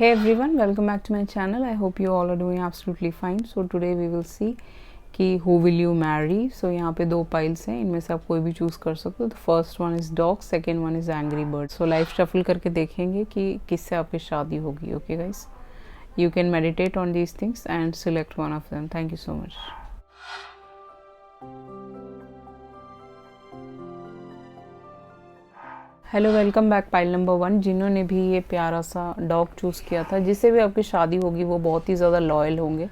Hey everyone, welcome back to my channel. I hope you all are doing absolutely fine. So today we will see कि who will you marry. So यहाँ पे दो piles हैं, इनमें से आप कोई भी चूज़ कर सकते हो. The first one is dog, second one is angry bird. So life shuffle करके देखेंगे कि किससे आपकी शादी होगी. Okay guys, you can meditate on these things and select one of them. Thank you so much. Hello, welcome back pile number 1. जिन्होंने भी ये प्यारा सा डॉग चूज़ किया था, जिससे भी आपकी शादी होगी वो बहुत ही ज़्यादा लॉयल होंगे.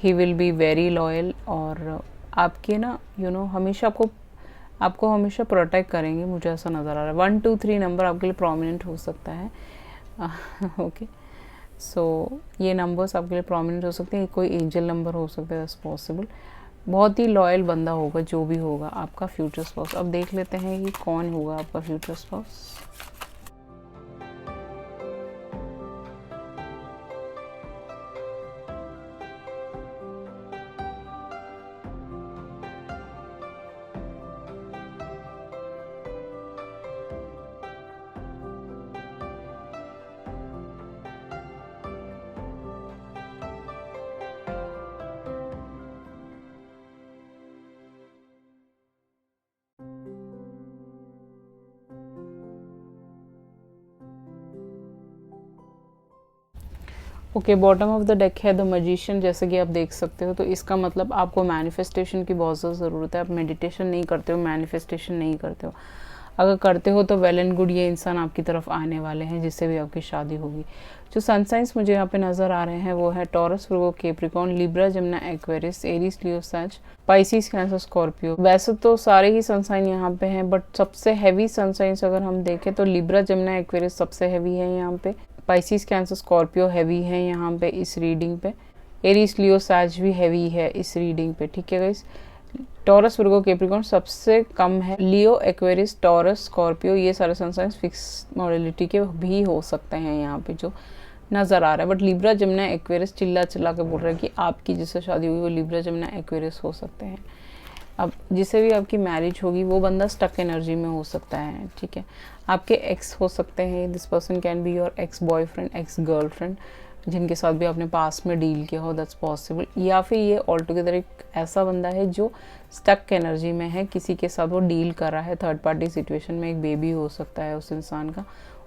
He will be very loyal और आपके ना हमेशा आपको हमेशा प्रोटेक्ट करेंगे. मुझे ऐसा नज़र आ रहा है. 1 2 3 नंबर आपके लिए प्रोमिनेंट हो सकता है. ओके, सो ये नंबर्स आपके लिए प्रोमिनेंट हो सकते हैं. कोई एंजल नंबर हो सकता है, दैट्स पॉसिबल. बहुत ही लॉयल बंदा होगा जो भी होगा आपका फ्यूचर स्पाउस. अब देख लेते हैं कि कौन होगा आपका future spouse. Okay, bottom of the deck है द मैजिशियन. जैसे कि आप देख सकते हो, तो इसका मतलब आपको मैनिफेस्टेशन की बहुत ज़्यादा ज़रूरत है. आप मेडिटेशन नहीं करते हो, मैनिफेस्टेशन नहीं करते हो. अगर करते हो तो वेल एंड गुड, ये इंसान आपकी तरफ आने वाले हैं जिससे भी आपकी शादी होगी. जो सन साइंस मुझे यहाँ पे नज़र आ रहे हैं वो है Taurus, Virgo, Capricorn, Libra, Gemini, Aquarius, Aries, Leo, Sag, Pisces, cancer, Scorpio. वैसे तो सारे ही सन साइन यहाँ पे हैं, बट सबसे हैवी सन साइंस अगर हम देखें तो लिब्रा, जमुना, एक्वेरियस सबसे हैवी है यहाँ पे. पाइसिस, कैंसर, स्कॉर्पियो हैवी है यहाँ पे इस रीडिंग पे. एरीज, लियो, सैज भी हैवी है इस रीडिंग पे. ठीक है गाइस. टॉरस, वर्गो, कैप्रिकॉर्न सबसे कम है. लियो, एक्वेरियस, टॉरस, स्कॉर्पियो ये सारे सन साइंस फिक्स मॉडलिटी के भी हो सकते हैं यहाँ पे जो नज़र आ रहा है. बट लिब्रा, जमुना, एक्वेरियस चिल्ला चिल्ला के बोल रहा है कि आपकी जिससे शादी हुई वो लिब्रा, जमुना, एक्वेरियस हो सकते हैं. अब जिससे भी आपकी मैरिज होगी वो बंदा स्टक एनर्जी में हो सकता है. ठीक है, आपके एक्स हो सकते हैं. This person can be your ex boyfriend, ex girlfriend, जिनके साथ भी आपने पास में डील किया हो, दैट्स पॉसिबल. या फिर ये ऑल टुगेदर एक ऐसा बंदा है जो स्टक एनर्जी में है, किसी के साथ वो डील कर रहा है. थर्ड पार्टी सिचुएशन में एक बेबी हो सकता है उस इंसान का.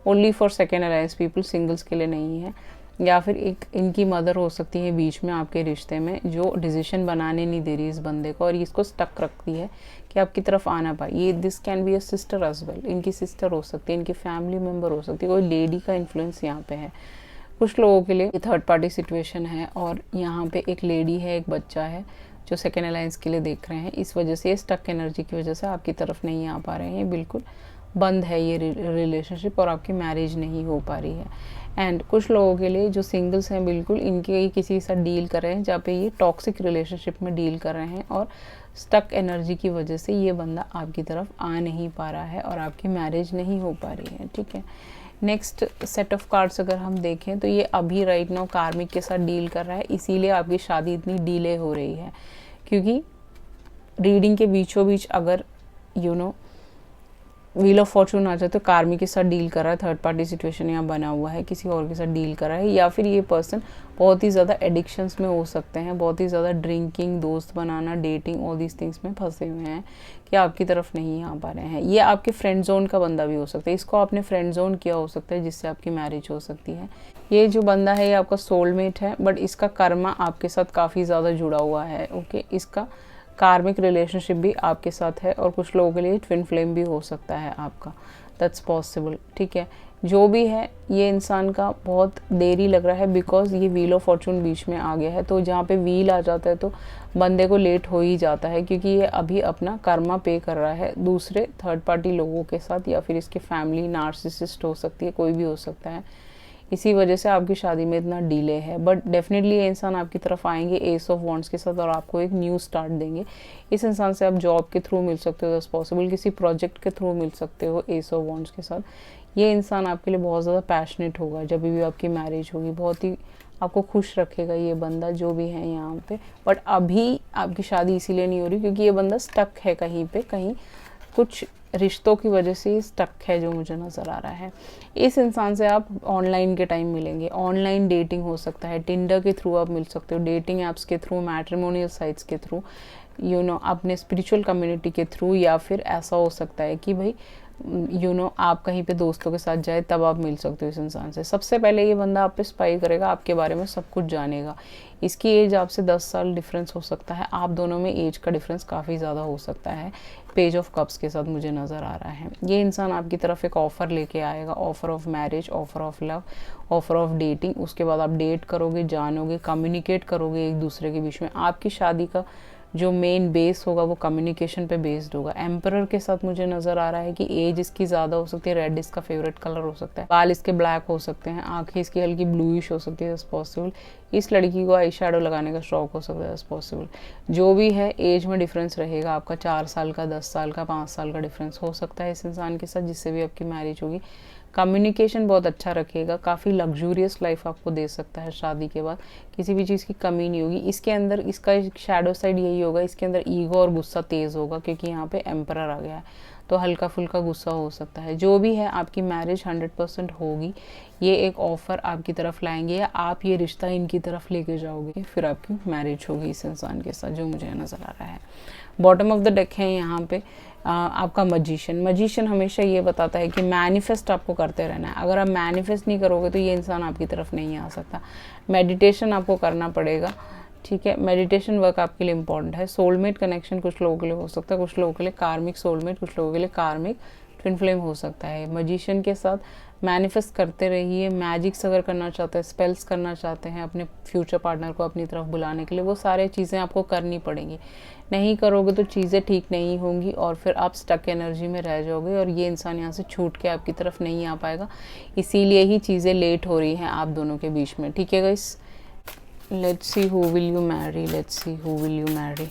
Only for second alliance people, singles के लिए नहीं है. या फिर एक इनकी मदर हो सकती है बीच में आपके रिश्ते में, जो डिसीजन बनाने नहीं दे रही इस बंदे को और इसको स्टक रखती है कि आपकी तरफ आना पाए. ये this can be a sister as well. इनकी सिस्टर हो सकती है, इनकी फैमिली मेम्बर हो सकती है. कोई लेडी का इन्फ्लुएंस यहाँ पे है. कुछ लोगों के लिए ये थर्ड पार्टी सिचुएशन है और यहाँ पे एक लेडी है, एक बच्चा है जो सेकेंड अलायंस के लिए देख रहे हैं. इस वजह से ये स्टक एनर्जी की वजह से आपकी तरफ नहीं आ पा रहे हैं. बिल्कुल बंद है ये रिलेशनशिप और आपकी मैरिज नहीं हो पा रही है. एंड कुछ लोगों के लिए जो सिंगल्स हैं, बिल्कुल इनके किसी के साथ डील कर रहे हैं जहाँ पे ये टॉक्सिक रिलेशनशिप में डील कर रहे हैं और स्टक एनर्जी की वजह से ये बंदा आपकी तरफ आ नहीं पा रहा है और आपकी मैरिज नहीं हो पा रही है. ठीक है, नेक्स्ट सेट ऑफ कार्ड्स अगर हम देखें तो ये अभी राइट नाउ कार्मिक के साथ डील कर रहा है, इसीलिए आपकी शादी इतनी डिले हो रही है. क्योंकि रीडिंग के बीचों बीच अगर व्हील ऑफ फॉर्चून आ जाए तो कार्मिक के साथ डील कर रहा है. थर्ड पार्टी सिचुएशन यहाँ बना हुआ है, किसी और के साथ डील कर रहा है. या फिर ये पर्सन बहुत ही ज़्यादा एडिक्शंस में हो सकते हैं, बहुत ही ज़्यादा ड्रिंकिंग, दोस्त बनाना, डेटिंग, ऑल दीज थिंग्स में फंसे हुए हैं कि आपकी तरफ नहीं आ पा रहे हैं. ये आपके फ्रेंड जोन का बंदा भी हो सकता है. इसको आपने फ्रेंड जोन किया हो सकता है जिससे आपकी मैरिज हो सकती है. ये जो बंदा है ये आपका सोलमेट है, बट इसका कर्मा आपके साथ काफ़ी ज़्यादा जुड़ा हुआ है. ओके, इसका कार्मिक रिलेशनशिप भी आपके साथ है और कुछ लोगों के लिए ट्विन फ्लेम भी हो सकता है आपका. That's possible. ठीक है, जो भी है ये इंसान का बहुत देरी लग रहा है बिकॉज ये व्हील ऑफ फॉर्चून बीच में आ गया है. तो जहाँ पे व्हील आ जाता है तो बंदे को लेट हो ही जाता है क्योंकि ये अभी अपना कर्मा पे कर रहा है दूसरे थर्ड पार्टी लोगों के साथ. या फिर इसके फैमिली नार्सिसिस्ट हो सकती है, कोई भी हो सकता है. इसी वजह से आपकी शादी में इतना डिले है. बट डेफिनेटली ये इंसान आपकी तरफ आएंगे एस ऑफ वॉन्ड्स के साथ और आपको एक न्यू स्टार्ट देंगे. इस इंसान से आप जॉब के थ्रू मिल सकते हो, दैट्स पॉसिबल. किसी प्रोजेक्ट के थ्रू मिल सकते हो एस ऑफ वॉन्ड्स के साथ. ये इंसान आपके लिए बहुत ज़्यादा पैशनेट होगा जब भी आपकी मैरिज होगी. बहुत ही आपको खुश रखेगा ये बंदा जो भी है यहाँ पे. बट अभी आपकी शादी इसीलिए नहीं हो रही क्योंकि ये बंदा स्टक है कहीं पे, कहीं कुछ रिश्तों की वजह से स्टक है जो मुझे नज़र आ रहा है। इस इंसान से आप ऑनलाइन के टाइम मिलेंगे, ऑनलाइन डेटिंग हो सकता है, टिंडर के थ्रू आप मिल सकते हो, डेटिंग ऐप्स के थ्रू, मैट्रिमोनियल साइट्स के थ्रू, अपने स्पिरिचुअल कम्युनिटी के थ्रू, या फिर ऐसा हो सकता है कि भाई आप कहीं पे दोस्तों के साथ जाए तब आप मिल सकते हो इस इंसान से। सबसे पहले ये बंदा आप पे स्पाई करेगा, आपके बारे में सब कुछ जानेगा। इसकी एज आपसे 10 साल डिफरेंस हो सकता है, आप दोनों में एज का डिफरेंस काफ़ी ज़्यादा हो सकता है। पेज ऑफ कप्स के साथ मुझे नज़र आ रहा है। ये इंसान आपकी तरफ एक ऑफ़र लेके आएगा, offer of marriage, offer of love, offer of dating. उसके बाद आप डेट करोगे, जानोगे, कम्युनिकेट करोगे एक दूसरे के बीच में। आपकी शादी का जो मेन बेस होगा वो कम्युनिकेशन पे बेस्ड होगा। एम्परर के साथ मुझे नज़र आ रहा है कि एज इसकी ज़्यादा हो सकती है, रेड इसका फेवरेट कलर हो सकता है, बाल इसके ब्लैक हो सकते हैं, आंखें इसकी हल्की ब्लूइश हो सकती है इज पॉसिबल। इस लड़की को आई शेडो लगाने का शौक हो सकता है इज पॉसिबल। जो भी है एज में डिफरेंस रहेगा आपका, 4 साल का, 10 साल का, 5 साल का डिफरेंस हो सकता है इस इंसान के साथ जिससे भी आपकी मैरिज होगी। कम्युनिकेशन बहुत अच्छा रखेगा, काफ़ी लग्जूरियस लाइफ आपको दे सकता है शादी के बाद, किसी भी चीज़ की कमी नहीं होगी। इसके अंदर इसका शैडो साइड यही होगा, इसके अंदर ईगो और गुस्सा तेज़ होगा क्योंकि यहाँ पे एम्परर आ गया है, तो हल्का फुल्का गुस्सा हो सकता है। जो भी है आपकी मैरिज 100% होगी। ये एक ऑफ़र आपकी तरफ लाएंगे या आप ये रिश्ता इनकी तरफ लेके जाओगे, फिर आपकी मैरिज होगी इस इंसान के साथ जो मुझे नज़र आ रहा है। बॉटम ऑफ द डेक है यहाँ पे आपका मजिशियन हमेशा ये बताता है कि मैनिफेस्ट आपको करते रहना है। अगर आप मैनिफेस्ट नहीं करोगे तो ये इंसान आपकी तरफ नहीं आ सकता। मेडिटेशन आपको करना पड़ेगा, ठीक है। मेडिटेशन वर्क आपके लिए इंपॉर्टेंट है। सोलमेट कनेक्शन कुछ लोगों के लिए हो सकता है, कुछ लोगों के लिए कार्मिक सोलमेट, कुछ लोगों के लिए कार्मिक ट्विन फ्लेम हो सकता है। मजिशियन के साथ मैनिफेस्ट करते रहिए। मैजिक्स अगर करना चाहते हैं, स्पेल्स करना चाहते हैं अपने फ्यूचर पार्टनर को अपनी तरफ बुलाने के लिए, वो सारे चीज़ें आपको करनी पड़ेंगी। नहीं करोगे तो चीज़ें ठीक नहीं होंगी और फिर आप स्टक एनर्जी में रह जाओगे और ये इंसान यहाँ से छूट के आपकी तरफ नहीं आ पाएगा। इसीलिए ही चीज़ें लेट हो रही हैं आप दोनों के बीच में, ठीक है guys. Let's see who will you marry, let's see who will you Mary.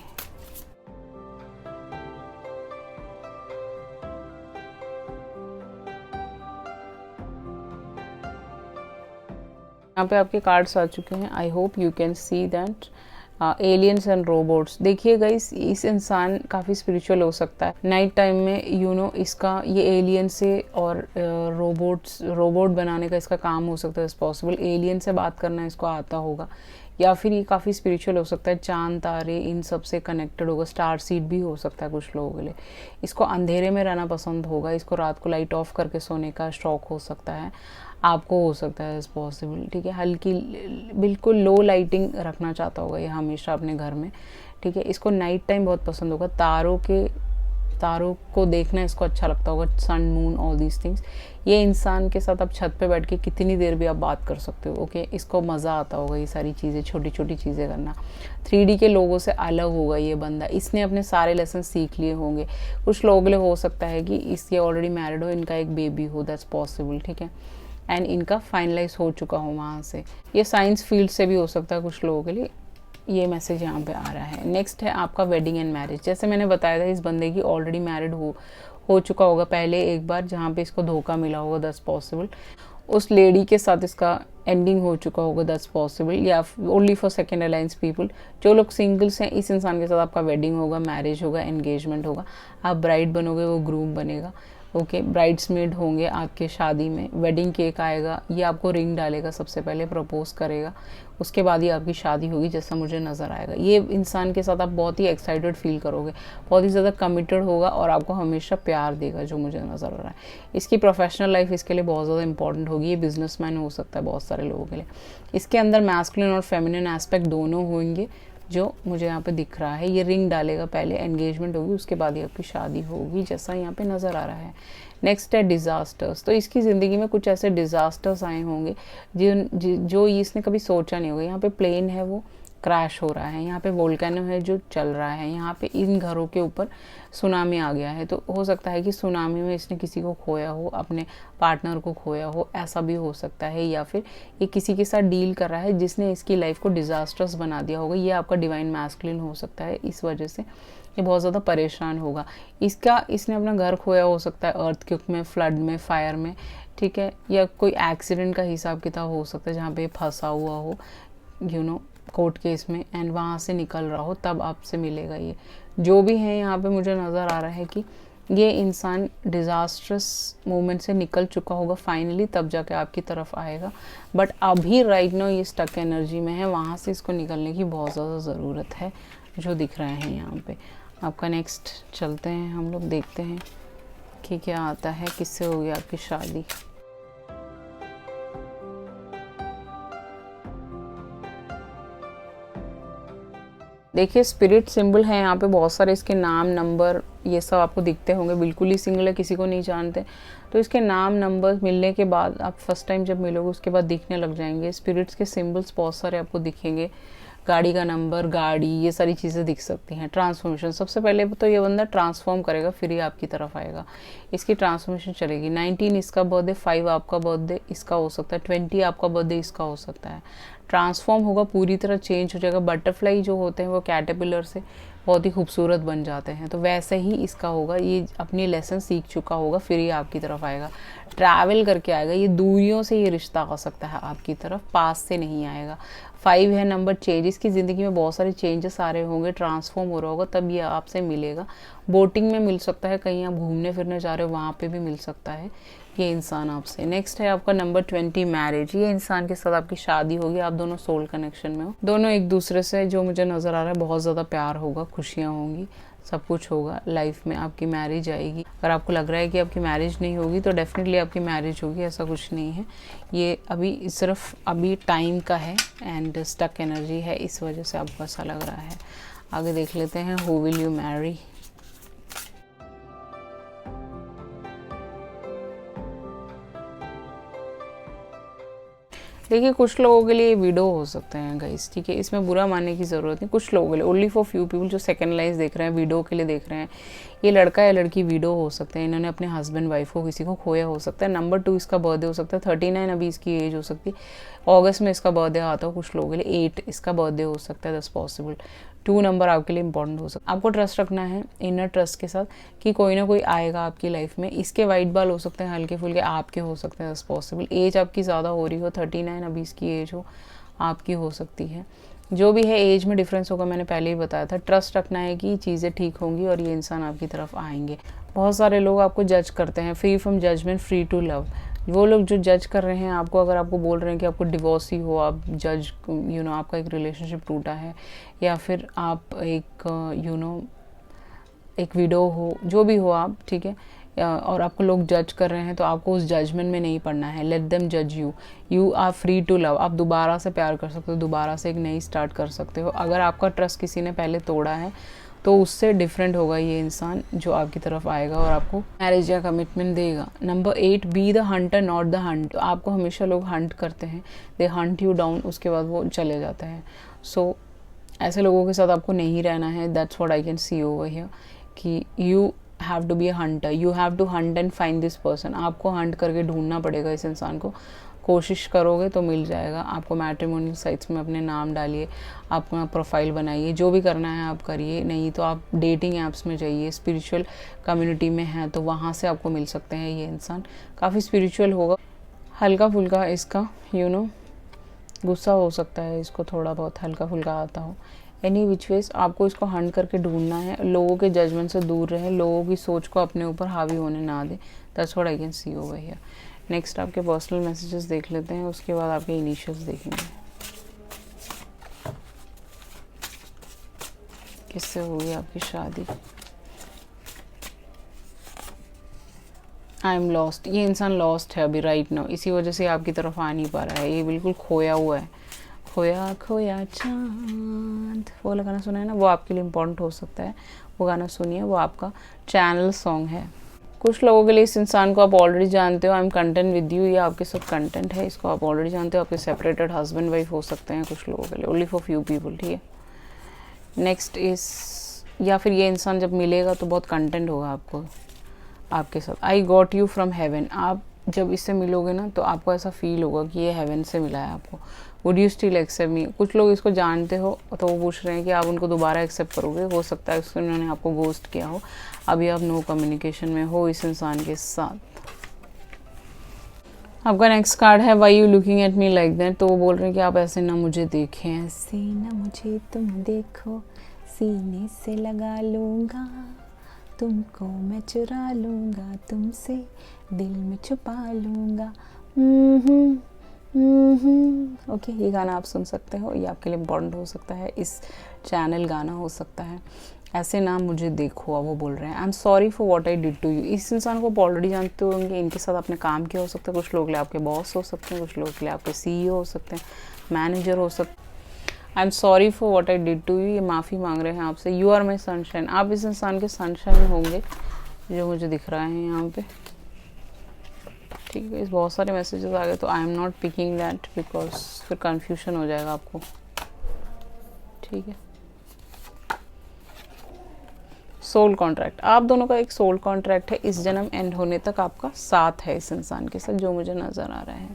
यहाँ पे आपके कार्ड्स आ चुके हैं। आई hope you can see that aliens and robots. देखिए गाइस, इस इंसान काफ़ी स्पिरिचुअल हो सकता है। नाइट टाइम में इसका ये एलियन से और रोबोट बनाने का इसका काम हो सकता है इस पॉसिबल। एलियन से बात करना इसको आता होगा या फिर ये काफ़ी स्पिरिचुअल हो सकता है, चांद तारे इन सब से कनेक्टेड होगा। स्टार सीड भी हो सकता है कुछ लोगों के लिए। इसको अंधेरे में रहना पसंद होगा, इसको रात को लाइट ऑफ करके सोने का शौक हो सकता है, आपको हो सकता है इस पॉसिबल, ठीक है। हल्की बिल्कुल लो लाइटिंग रखना चाहता होगा ये हमेशा अपने घर में, ठीक है। इसको नाइट टाइम बहुत पसंद होगा, तारों को देखना इसको अच्छा लगता होगा, sun moon all these things. ये इंसान के साथ आप छत पे बैठ के कितनी देर भी आप बात कर सकते हो, ओके। इसको मज़ा आता होगा ये सारी चीज़ें, छोटी छोटी चीज़ें करना। 3D के लोगों से अलग होगा ये बंदा, इसने अपने सारे लेसन सीख लिए होंगे। कुछ लोगों के लिए हो सकता है कि इसके ऑलरेडी मैरिड हो, इनका एक बेबी हो, दैट्स पॉसिबल, ठीक है। एंड इनका फाइनलाइज हो चुका हो वहाँ से। ये साइंस फील्ड से भी हो सकता है कुछ लोगों के लिए, ये मैसेज यहाँ पे आ रहा है। नेक्स्ट है आपका वेडिंग एंड मैरिज। जैसे मैंने बताया था इस बंदे की ऑलरेडी मैरिड हो चुका होगा पहले एक बार, जहाँ पे इसको धोखा मिला होगा, दैट्स पॉसिबल। उस लेडी के साथ इसका एंडिंग हो चुका होगा, दैट्स पॉसिबल। या only for second alliance people. जो लोग सिंगल्स हैं, इस इंसान के साथ आपका वेडिंग होगा, मैरिज होगा, एंगेजमेंट होगा। आप ब्राइड बनोगे, वो ग्रूम बनेगा, ओके। ब्राइड्समेड होंगे आपके शादी में। वेडिंग केक आएगा, ये आपको रिंग डालेगा, सबसे पहले प्रपोज करेगा, उसके बाद ही आपकी शादी होगी जैसा मुझे नज़र आएगा। ये इंसान के साथ आप बहुत ही एक्साइटेड फील करोगे, बहुत ही ज़्यादा कमिटेड होगा और आपको हमेशा प्यार देगा जो मुझे नज़र आ रहा है। इसकी प्रोफेशनल लाइफ इसके लिए बहुत ज़्यादा इंपॉर्टेंट होगी। ये बिजनेसमैन हो सकता है बहुत सारे लोगों के लिए। इसके अंदर मैस्कुलिन और फेमिनिन एस्पेक्ट दोनों होंगे जो मुझे यहाँ पे दिख रहा है। ये रिंग डालेगा, पहले एंगेजमेंट होगी, उसके बाद ही आपकी शादी होगी जैसा यहाँ पे नज़र आ रहा है। नेक्स्ट है डिज़ास्टर्स। तो इसकी ज़िंदगी में कुछ ऐसे डिज़ास्टर्स आए होंगे जो इसने कभी सोचा नहीं होगा। यहाँ पे प्लेन है वो क्रैश हो रहा है, यहाँ पे वोल्केनो है जो चल रहा है, यहाँ पे इन घरों के ऊपर सुनामी आ गया है। तो हो सकता है कि सुनामी में इसने किसी को खोया हो, अपने पार्टनर को खोया हो, ऐसा भी हो सकता है। या फिर ये किसी के साथ डील कर रहा है जिसने इसकी लाइफ को डिज़ास्टर्स बना दिया होगा। ये आपका डिवाइन मैस्कुलिन हो सकता है, इस वजह से ये बहुत ज़्यादा परेशान होगा। इसने अपना घर खोया हो सकता है अर्थक्वेक में, फ्लड में, फायर में, ठीक है। या कोई एक्सीडेंट का हिसाब किताब हो सकता है जहाँ पे फंसा हुआ हो कोर्ट केस में, एंड वहाँ से निकल रहा हो, तब आपसे मिलेगा ये। जो भी है यहाँ पे मुझे नज़र आ रहा है कि ये इंसान डिज़ास्ट्रस मोमेंट से निकल चुका होगा फाइनली, तब जाके आपकी तरफ आएगा। बट अभी राइट नाउ ये स्टक एनर्जी में है, वहाँ से इसको निकलने की बहुत ज़्यादा ज़रूरत है जो दिख रहे हैं यहाँ पे। आपका नेक्स्ट चलते हैं, हम लोग देखते हैं कि क्या आता है, किससे होगी आपकी शादी। देखिए स्पिरिट सिंबल है यहाँ पे बहुत सारे, इसके नाम नंबर ये सब आपको दिखते होंगे, बिल्कुल ही सिंगल है, किसी को नहीं जानते। तो इसके नाम नंबर मिलने के बाद आप फर्स्ट टाइम जब मिलोगे उसके बाद दिखने लग जाएंगे। स्पिरिट्स के सिंबल्स बहुत सारे आपको दिखेंगे, गाड़ी का नंबर, गाड़ी, ये सारी चीज़ें दिख सकती हैं। ट्रांसफॉर्मेशन, सबसे पहले तो ये बंदा ट्रांसफॉर्म करेगा फिर ही आपकी तरफ आएगा, इसकी ट्रांसफॉर्मेशन चलेगी। 19 इसका बर्थडे, 5 आपका बर्थडे इसका हो सकता है, 20 आपका बर्थडे इसका हो सकता है। ट्रांसफॉर्म होगा, पूरी तरह चेंज हो जाएगा। बटरफ्लाई जो होते हैं वो कैटरपिलर से बहुत ही खूबसूरत बन जाते हैं, तो वैसे ही इसका होगा। ये अपनी लेसन सीख चुका होगा फिर ही आपकी तरफ आएगा, ट्रैवल करके आएगा। ये दूरियों से ये रिश्ता आ सकता है आपकी तरफ, पास से नहीं आएगा। 5 है नंबर चेंज, इसकी ज़िंदगी में बहुत सारे चेंजेस आ रहे होंगे, ट्रांसफॉर्म हो रहा होगा, तब ये आपसे मिलेगा। बोटिंग में मिल सकता है, कहीं आप घूमने फिरने जा रहे हो वहाँ पे भी मिल सकता है ये इंसान आपसे। नेक्स्ट है आपका नंबर 20 मैरिज, ये इंसान के साथ आपकी शादी होगी, आप दोनों सोल कनेक्शन में हो, दोनों एक दूसरे से, जो मुझे नज़र आ रहा है बहुत ज़्यादा प्यार होगा, खुशियाँ होंगी, सब कुछ होगा लाइफ में। आपकी मैरिज आएगी। अगर आपको लग रहा है कि आपकी मैरिज नहीं होगी तो डेफिनेटली आपकी मैरिज होगी, ऐसा कुछ नहीं है। ये अभी सिर्फ अभी टाइम का है एंड स्टक एनर्जी है, इस वजह से आपको ऐसा लग रहा है। आगे देख लेते हैं, हु विल यू मैरी। देखिए कुछ लोगों के लिए विडो हो सकते हैं गाइस, ठीक है, इसमें बुरा मानने की ज़रूरत नहीं। कुछ लोगों के लिए, ओनली फॉर फ्यू पीपल जो सेकंड लाइन्स देख रहे हैं, विडो के लिए देख रहे हैं। ये लड़का या लड़की विडो हो सकते हैं, इन्होंने अपने हस्बैंड वाइफ को किसी को खोया हो सकता है। नंबर 2 इसका बर्थडे हो सकता है, 39 अभी इसकी एज हो सकती है, अगस्त में इसका बर्थडे आता हो कुछ लोगों के लिए। 8 इसका बर्थडे हो सकता है, दैट्स पॉसिबल। 2 नंबर आपके लिए इंपॉर्टेंट हो सकता है। आपको ट्रस्ट रखना है, इनर ट्रस्ट के साथ, कि कोई ना कोई आएगा आपकी लाइफ में। इसके वाइट बाल हो सकते हैं, हल्के फुल्के आपके हो सकते हैं, दैट्स पॉसिबल। एज आपकी ज़्यादा हो रही हो, 39 अभी इसकी एज हो, आपकी हो सकती है। जो भी है एज में डिफरेंस होगा, मैंने पहले ही बताया था। ट्रस्ट रखना है कि चीज़ें ठीक होंगी और ये इंसान आपकी तरफ आएंगे। बहुत सारे लोग आपको जज करते हैं, free from judgement, free to love. वो लोग जो जज कर रहे हैं आपको, अगर आपको बोल रहे हैं कि आपको डिवोर्सी हो, आप जज, आपका एक रिलेशनशिप टूटा है, या फिर आप एक एक विडो हो, जो भी हो आप, ठीक है, और आपको लोग जज कर रहे हैं, तो आपको उस जजमेंट में नहीं पड़ना है। लेट देम जज you, you are free to love. आप दोबारा से प्यार कर सकते हो, दोबारा से एक नई स्टार्ट कर सकते हो। अगर आपका ट्रस्ट किसी ने पहले तोड़ा है तो उससे डिफरेंट होगा ये इंसान जो आपकी तरफ आएगा और आपको मैरिज या कमिटमेंट देगा। Number 8, be the Hunter not the Hunt. आपको हमेशा लोग हंट करते हैं, दे हंट यू डाउन, उसके बाद वो चले जाते हैं। सो ऐसे लोगों के साथ आपको नहीं रहना है। That's what I can see over here, कि you have to be a hunter, you have to hunt and find this person. आपको हंट करके ढूंढना पड़ेगा इस इंसान को, कोशिश करोगे तो मिल जाएगा। आपको मैट्रिमोनियल साइट्स में अपने नाम डालिए, अपना प्रोफाइल बनाइए, जो भी करना है आप करिए। नहीं तो आप डेटिंग ऐप्स में जाइए, स्पिरिचुअल कम्युनिटी में है तो वहाँ से आपको मिल सकते हैं। ये इंसान काफ़ी स्पिरिचुअल होगा, हल्का फुल्का इसका गुस्सा हो सकता है, इसको थोड़ा बहुत हल्का फुल्का आता हो। एनी विच वेज आपको इसको हंट करके ढूंढना है, लोगों के जजमेंट से दूर रहें, लोगों की सोच को अपने ऊपर हावी होने ना दें। That's what I can see over here. Next आपके पर्सनल मैसेजेस देख लेते हैं, उसके बाद आपके इनिशियल्स देखेंगे। किससे होगी आपकी शादी? आई एम लॉस्ट, ये इंसान लॉस्ट है अभी राइट नाउ, इसी वजह से आपकी तरफ आ नहीं पा रहा है। ये बिल्कुल खोया हुआ है, खोया खोया चांद, वो वाला गाना सुना है ना, वो आपके लिए इम्पोर्टेंट हो सकता है। वो गाना सुनिए, वो आपका चैनल सॉन्ग है। कुछ लोगों के लिए इस इंसान को आप ऑलरेडी जानते हो, I am content with you, ये आपके साथ कंटेंट है, इसको आप ऑलरेडी जानते हो। आपके सेपरेटेड हस्बैंड वाइफ हो सकते हैं कुछ लोगों के लिए, ओनली फॉर फ्यू पीपल, ठीक है। नेक्स्ट इज, या फिर ये इंसान जब मिलेगा तो बहुत कंटेंट होगा आपको आपके साथ। I got you from heaven, आप जब इससे मिलोगे ना तो आपको ऐसा फील होगा कि ये हेवन से मिला है आपको। वुड यू स्टिल एक्सेप्ट मी, कुछ लोग इसको जानते हो तो वो पूछ रहे हैं कि आप उनको दोबारा एक्सेप्ट करोगे। हो सकता है उसको उन्होंने आपको गोस्ट किया हो, अभी आप नो कम्युनिकेशन में हो इस इंसान के साथ। आपका नेक्स्ट कार्ड है why you looking at me like that, तो वो बोल रहे हैं कि आप ऐसे ना मुझे देखें, ऐसे ना मुझे तुम देखो, सीने से लगा लूँगा तुमको मैं चुरा लूँगा, तुमसे दिल में छुपा लूँगा। ओके, ये गाना आप सुन सकते हो, ये आपके लिए इम्पोर्टेंट हो सकता है, इस चैनल गाना हो सकता है। ऐसे ना मुझे देखो, वो बोल रहे हैं I am sorry for what I did to you. इस इंसान को आप ऑलरेडी जानते होंगे, इनके साथ आपने काम किया हो सकता है। कुछ लोग के लिए आपके बॉस हो सकते हैं, कुछ लोग के लिए आपके CEO हो सकते हैं, मैनेजर हो सकते हैं। I am sorry for what I did to you, ये माफ़ी मांग रहे हैं आपसे। यू आर माई सनशाइन, आप इस इंसान के सनशाइन होंगे जो मुझे दिख रहा है यहाँ पे। ठीक है, इस बहुत सारे मैसेजेस आ गए तो I am not picking that because फिर कंफ्यूजन हो जाएगा आपको। ठीक है, सोल कॉन्ट्रैक्ट, आप दोनों का एक सोल कॉन्ट्रैक्ट है, इस जन्म एंड होने तक आपका साथ है इस इंसान के साथ, जो मुझे नज़र आ रहा है।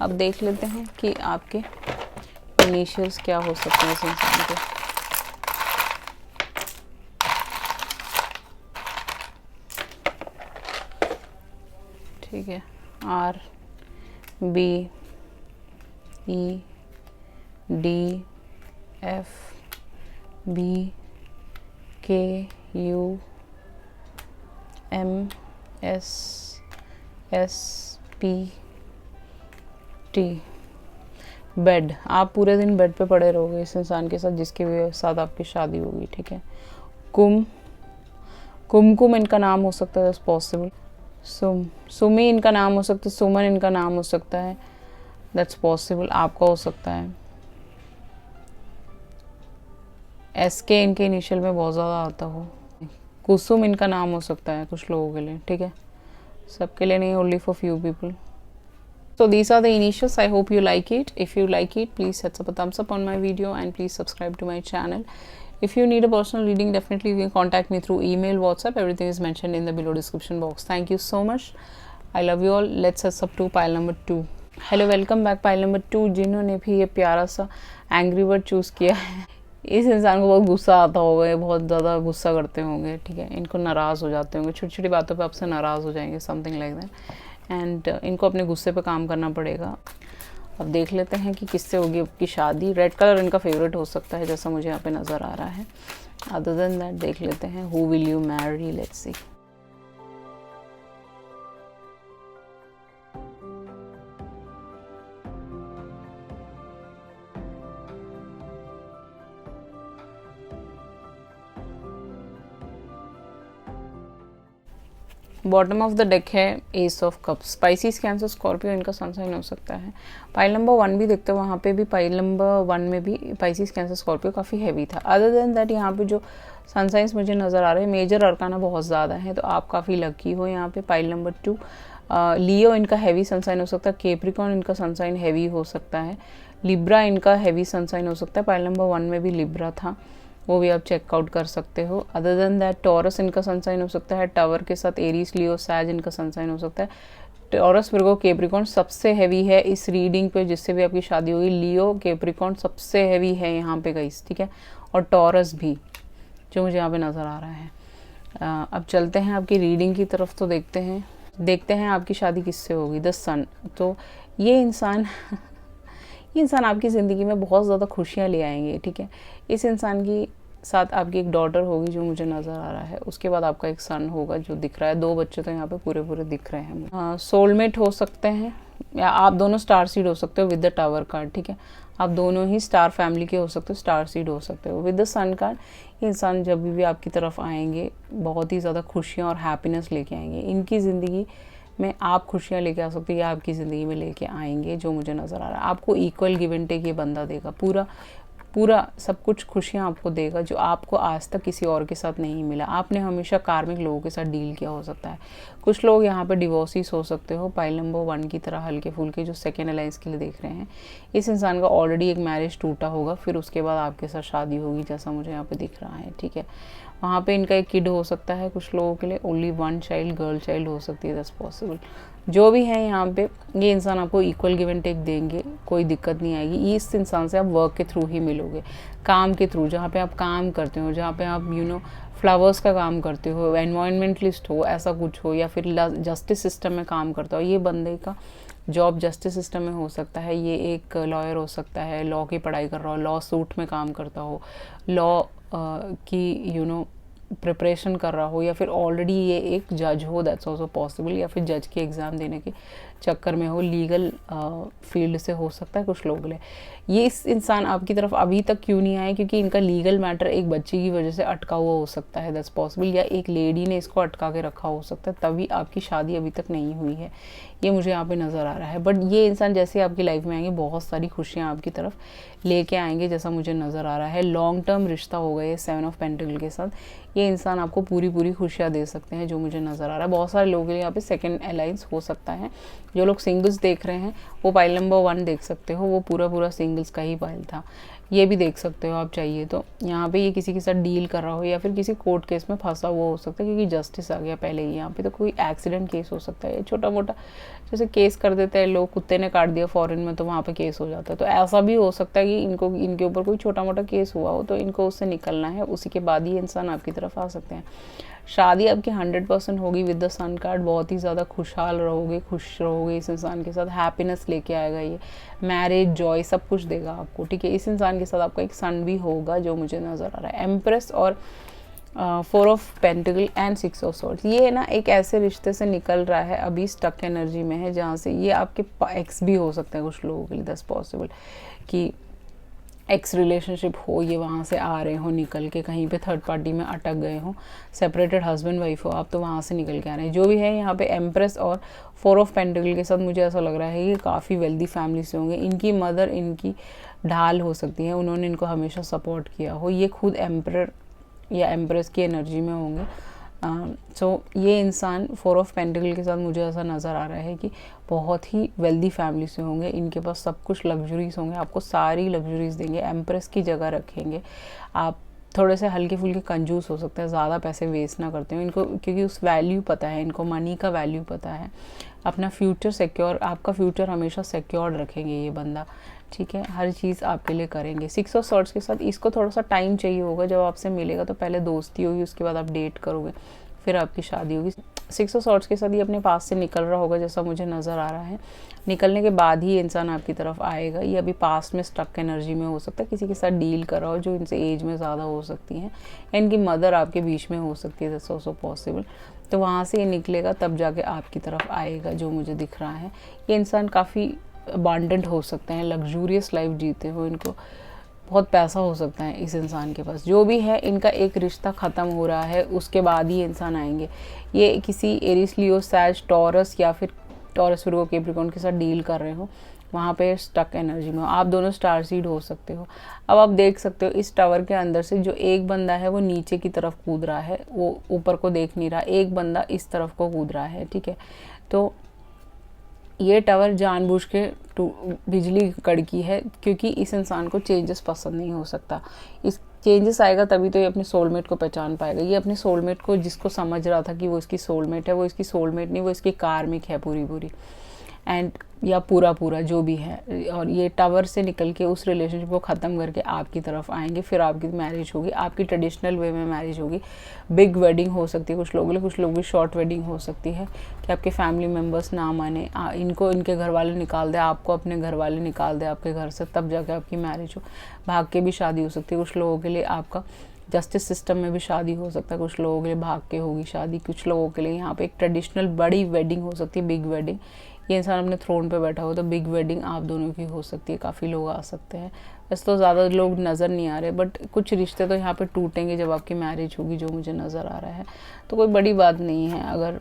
अब देख लेते हैं कि आपके इनिशियल्स क्या हो सकते हैं इस इंसान के। ठीक है, RBEDFBKUMSSPT। बेड, आप पूरे दिन बेड पे पड़े रहोगे इस इंसान के साथ जिसके साथ आपकी शादी होगी। ठीक है, कुमकुम इनका नाम हो सकता है, पॉसिबल। सुमी इनका नाम हो सकता है, सुमन इनका नाम हो सकता है, दैट्स पॉसिबल, आपका हो सकता है। SK इनके इनिशियल में बहुत ज़्यादा आता हो। कुसुम इनका नाम हो सकता है कुछ लोगों के लिए। ठीक है, सबके लिए नहीं, only for few people. So these are the initials. I hope you like it. If you like it, please hit up a thumbs up on my video and please subscribe to my channel. If you need a personal reading, definitely you can contact me through email, WhatsApp. Everything is mentioned in the below description box. Thank you so much. I love you all. Let's set up to pile number 2. Hello, welcome back pile number 2. जिन्होंने भी ये प्यारा सा angry word choose किया है, इस इंसान को बहुत गुस्सा आता होगा, ये बहुत ज़्यादा गुस्सा करते होंगे। ठीक है, इनको नाराज़ हो जाते होंगे, छोटी छोटी बातों पे आपसे नाराज़ हो जाएंगे, समथिंग लाइक दैट। एंड इनको अपने गुस्से पे काम करना पड़ेगा। अब देख लेते हैं कि किससे होगी आपकी शादी। रेड कलर इनका फेवरेट हो सकता है जैसा मुझे यहाँ पे नज़र आ रहा है। अदर देन दैट देख लेते हैं who will you marry, let's see. Bottom of the deck है ace of cups. Pisces, Cancer, Scorpio इनका सनसाइन हो सकता है। पाइल नंबर 1 भी देखते हो, वहाँ पे भी पाइल नंबर 1 में भी स्पाइसीज, कैंसर, स्कॉर्पियो काफ़ी हैवी था। अदर देन दैट यहाँ पे जो सनसाइंस मुझे नज़र आ रहे हैं, मेजर अरकाना बहुत ज़्यादा है, तो आप काफ़ी लकी हो यहाँ पे। पाइल नंबर 2 लियो इनका हैवी सनसाइन हो सकता है। केप्रिकॉन इनका सनसाइन हैवी हो सकता है। लिब्रा इनका हैवी सनसाइन हो सकता है। पाइल नंबर 1 में भी लिब्रा था, वो भी आप चेकआउट कर सकते हो। अदर देन दैट टॉरस इनका सनसाइन हो सकता है। टावर के साथ एरीज, लियो, सैज इनका सनसाइन हो सकता है। टॉरस, विर्गो, कैप्रिकॉन सबसे हैवी है इस रीडिंग पे, जिससे भी आपकी शादी होगी। लियो, कैप्रिकॉन सबसे हैवी है यहाँ पे गाइस। ठीक है, और टॉरस भी, जो मुझे यहाँ पे नज़र आ रहा है। अब चलते हैं आपकी रीडिंग की तरफ, तो देखते हैं आपकी शादी किससे होगी। द सन, तो ये इंसान आपकी ज़िंदगी में बहुत ज़्यादा खुशियाँ ले आएंगे। ठीक है, इस इंसान की साथ आपकी एक डॉटर होगी जो मुझे नज़र आ रहा है, उसके बाद आपका एक सन होगा जो दिख रहा है। 2 बच्चे तो यहाँ पे पूरे दिख रहे हैं। सोलमेट हो सकते हैं, या आप दोनों स्टार सीड हो सकते हो विद द टावर कार्ड। ठीक है, आप दोनों ही स्टार फैमिली के हो सकते हो, स्टार सीड हो सकते हो। विद द सन कार्ड, ये इंसान जब भी आपकी तरफ आएंगे बहुत ही ज़्यादा खुशियाँ और हैप्पीनेस लेके आएंगे। इनकी ज़िंदगी में आप खुशियाँ लेके आ सकते हो या आपकी ज़िंदगी में लेके आएंगे, जो मुझे नज़र आ रहा है। आपको इक्वल गिव एंड टेक ये बंदा देगा, पूरा सब कुछ खुशियाँ आपको देगा, जो आपको आज तक किसी और के साथ नहीं मिला। आपने हमेशा कार्मिक लोगों के साथ डील किया हो सकता है। कुछ लोग यहाँ पे डिवोर्सिस हो सकते हो, पाइल नंबर 1 की तरह हल्के फुल्के जो सेकेंड अलायंस के लिए देख रहे हैं। इस इंसान का ऑलरेडी एक मैरिज टूटा होगा, फिर उसके बाद आपके साथ शादी होगी, जैसा मुझे यहाँ पे दिख रहा है। ठीक है, वहाँ पे इनका एक किड हो सकता है कुछ लोगों के लिए, ओनली 1 चाइल्ड, गर्ल चाइल्ड हो सकती है, दैट्स पॉसिबल। जो भी है यहाँ पे, ये इंसान आपको इक्वल गिव एंड टेक देंगे, कोई दिक्कत नहीं आएगी। इस इंसान से आप वर्क के थ्रू ही मिलोगे, काम के थ्रू, जहाँ पे आप काम करते हो, जहाँ पे आप फ्लावर्स का काम करते हो, एनवायरमेंटलिस्ट हो, ऐसा कुछ हो, या फिर जस्टिस सिस्टम में काम करता हो। ये बंदे का जॉब जस्टिस सिस्टम में हो सकता है। ये एक लॉयर हो सकता है, लॉ की पढ़ाई कर रहा हो, लॉ सूट में काम करता हो, लॉ की प्रिपरेशन कर रहा हो, या फिर ऑलरेडी ये एक जज हो, दैट्स ऑल्सो पॉसिबल, या फिर जज के एग्ज़ाम देने के चक्कर में हो, लीगल फील्ड से हो सकता है कुछ लोग लिए। ये इस इंसान आपकी तरफ अभी तक क्यों नहीं आए, क्योंकि इनका लीगल मैटर एक बच्चे की वजह से अटका हुआ हो सकता है, दैट्स पॉसिबल, या एक लेडी ने इसको अटका के रखा हो सकता है, तभी आपकी शादी अभी तक नहीं हुई है, ये मुझे यहाँ पे नज़र आ रहा है। बट ये इंसान जैसे आपकी लाइफ में आएंगे बहुत सारी खुशियाँ आपकी तरफ लेके आएंगे, जैसा मुझे नज़र आ रहा है। लॉन्ग टर्म रिश्ता होगा ये 7 ऑफ पेंटिकल के साथ, ये इंसान आपको पूरी पूरी खुशियाँ दे सकते हैं, जो मुझे नज़र आ रहा है। बहुत सारे लोगों के लिए यहाँ पे सेकंड अलायंस हो सकता है। जो लोग सिंगल्स देख रहे हैं वो पाइल नंबर 1 देख सकते हो, वो पूरा पूरा सिंगल्स का ही पाइल था, ये भी देख सकते हो आप चाहिए तो। यहाँ पे ये किसी के साथ डील कर रहा हो, या फिर किसी कोर्ट केस में फंसा हुआ हो सकता है, क्योंकि जस्टिस आ गया पहले ही यहाँ पे। तो कोई एक्सीडेंट केस हो सकता है, छोटा मोटा जैसे केस कर देते हैं लोग, कुत्ते ने काट दिया फॉरेन में तो वहाँ पे केस हो जाता है, तो ऐसा भी हो सकता है कि इनके ऊपर कोई छोटा मोटा केस हुआ हो, तो इनको उससे निकलना है, उसी के बाद ही इंसान आपकी तरफ आ सकते हैं। शादी आपकी 100% होगी विद द सन कार्ड, बहुत ही ज़्यादा खुशहाल रहोगे, खुश रहोगे इस इंसान के साथ, हैप्पीनेस लेके आएगा ये, मैरिज जॉय सब कुछ देगा आपको, ठीक है। इस इंसान के साथ आपका एक सन भी होगा, जो मुझे नज़र आ रहा है। एम्प्रेस और 4 of pentacle and 6 of swords, ये ना एक ऐसे रिश्ते से निकल रहा है, अभी स्टक एनर्जी में है, जहाँ से ये आपके एक्स भी हो सकता है कुछ लोगों के लिए, दैट्स पॉसिबल कि एक्स रिलेशनशिप हो, ये वहाँ से आ रहे हो निकल के, कहीं पे थर्ड पार्टी में अटक गए हो, सेपरेटेड हस्बैंड वाइफ हो आप, तो वहाँ से निकल के आ रहे हैं। जो भी है यहाँ पे एम्प्रेस और 4 ऑफ पेंटिकल के साथ मुझे ऐसा लग रहा है कि काफ़ी वेल्दी फैमिली से होंगे, इनकी मदर इनकी ढाल हो सकती है, उन्होंने इनको हमेशा सपोर्ट किया हो, ये खुद एम्परर या एम्प्रेस की एनर्जी में होंगे। सो ये इंसान 4 ऑफ पेंटिकल के साथ मुझे ऐसा नज़र आ रहा है कि बहुत ही वेल्दी फैमिली से होंगे, इनके पास सब कुछ लग्जरीज होंगे, आपको सारी लग्जरीज देंगे, एम्प्रेस की जगह रखेंगे। आप थोड़े से हल्के फुल्के कंजूस हो सकते हैं, ज़्यादा पैसे वेस्ट ना करते हो इनको, क्योंकि उस वैल्यू पता है इनको, मनी का वैल्यू पता है, अपना फ्यूचर सिक्योर, आपका फ्यूचर हमेशा सिक्योर रखेंगे ये बंदा, ठीक है, हर चीज़ आपके लिए करेंगे। 6 ऑफ सॉर्ड्स के साथ इसको थोड़ा सा टाइम चाहिए होगा, जब आपसे मिलेगा तो पहले दोस्ती होगी, उसके बाद आप डेट करोगे, फिर आपकी शादी होगी। 6 ऑफ सॉर्ड्स के साथ ये अपने पास से निकल रहा होगा, जैसा मुझे नज़र आ रहा है, निकलने के बाद ही इंसान आपकी तरफ आएगा। ये अभी पास्ट में स्टक एनर्जी में हो सकता है, किसी के साथ डील कर रहा हो जो इनसे एज में ज़्यादा हो सकती हैं, इनकी मदर आपके बीच में हो सकती है, दैट्स ऑल्सो पॉसिबल। तो वहाँ से ये निकलेगा तब जाके आपकी तरफ आएगा, जो मुझे दिख रहा है। ये इंसान काफ़ी अबांडेंट हो सकते हैं, लग्जूरियस लाइफ जीते हो, इनको बहुत पैसा हो सकता है इस इंसान के पास। जो भी है इनका एक रिश्ता ख़त्म हो रहा है, उसके बाद ही इंसान आएंगे। ये किसी एरिस लियो सैज टॉरस या फिर टॉरस विर्गो कैप्रिकॉर्न के साथ डील कर रहे हो, वहाँ पे स्टक एनर्जी में हो, आप दोनों स्टार सीड हो सकते हो। अब आप देख सकते हो इस टावर के अंदर से जो एक बंदा है वो नीचे की तरफ कूद रहा है, वो ऊपर को देख नहीं रहा, एक बंदा इस तरफ को कूद रहा है, ठीक है। तो ये टावर जानबूझ के बिजली कड़की है, क्योंकि इस इंसान को चेंजेस पसंद नहीं हो सकता। इस चेंजेस आएगा तभी तो ये अपने सोलमेट को पहचान पाएगा। ये अपने सोलमेट को, जिसको समझ रहा था कि वो इसकी सोलमेट है, वो इसकी सोलमेट नहीं, वो इसकी कार्मिक है पूरी पूरी, एंड या पूरा पूरा जो भी है। और ये टावर से निकल के उस रिलेशनशिप को ख़त्म करके आपकी तरफ आएंगे, फिर आपकी मैरिज होगी, आपकी ट्रेडिशनल वे में मैरिज होगी। बिग वेडिंग हो सकती है कुछ लोगों के लिए, कुछ लोगों की शॉर्ट वेडिंग हो सकती है कि आपके फैमिली मेम्बर्स ना माने, इनको इनके घर वाले निकाल दे, आपको अपने घर वाले निकाल दे आपके घर से, तब जाके आपकी मैरिज हो। भाग के भी शादी हो सकती है कुछ लोगों के लिए, आपका जस्टिस सिस्टम में भी शादी हो सकता है कुछ लोगों के लिए, भाग के होगी शादी। कुछ लोगों के लिए यहाँ पे एक ट्रेडिशनल बड़ी वेडिंग हो सकती है, बिग वेडिंग। ये इंसान अपने थ्रोन पे बैठा हो तो बिग वेडिंग आप दोनों की हो सकती है, काफ़ी लोग आ सकते हैं। वैसे तो ज़्यादा लोग नज़र नहीं आ रहे, बट कुछ रिश्ते तो यहाँ पे टूटेंगे जब आपकी मैरिज होगी, जो मुझे नज़र आ रहा है। तो कोई बड़ी बात नहीं है, अगर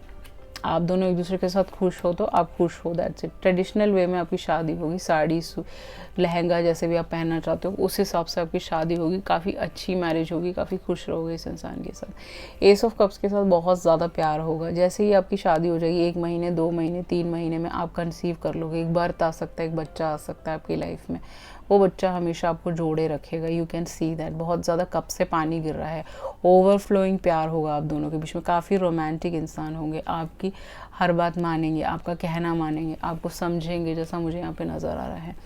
आप दोनों एक दूसरे के साथ खुश हो तो आप खुश हो, दैट्स इट। ट्रेडिशनल वे में आपकी शादी होगी, साड़ी लहंगा जैसे भी आप पहनना चाहते हो उस हिसाब से आपकी शादी होगी, काफ़ी अच्छी मैरिज होगी, काफ़ी खुश रहोगे इस इंसान के साथ। एस ऑफ कप्स के साथ बहुत ज़्यादा प्यार होगा। जैसे ही आपकी शादी हो जाएगी, 1 महीने 2 महीने 3 महीने में आप कंसीव कर लोगे, एक बर्थ आ सकता है, एक बच्चा आ सकता है आपकी लाइफ में। वो बच्चा हमेशा आपको जोड़े रखेगा, यू कैन सी दैट। बहुत ज़्यादा कप से पानी गिर रहा है, ओवरफ्लोइंग प्यार होगा आप दोनों के बीच में, काफ़ी रोमांटिक इंसान होंगे, आपकी हर बात मानेंगे, आपका कहना मानेंगे, आपको समझेंगे, जैसा मुझे यहाँ पे नज़र आ रहा है।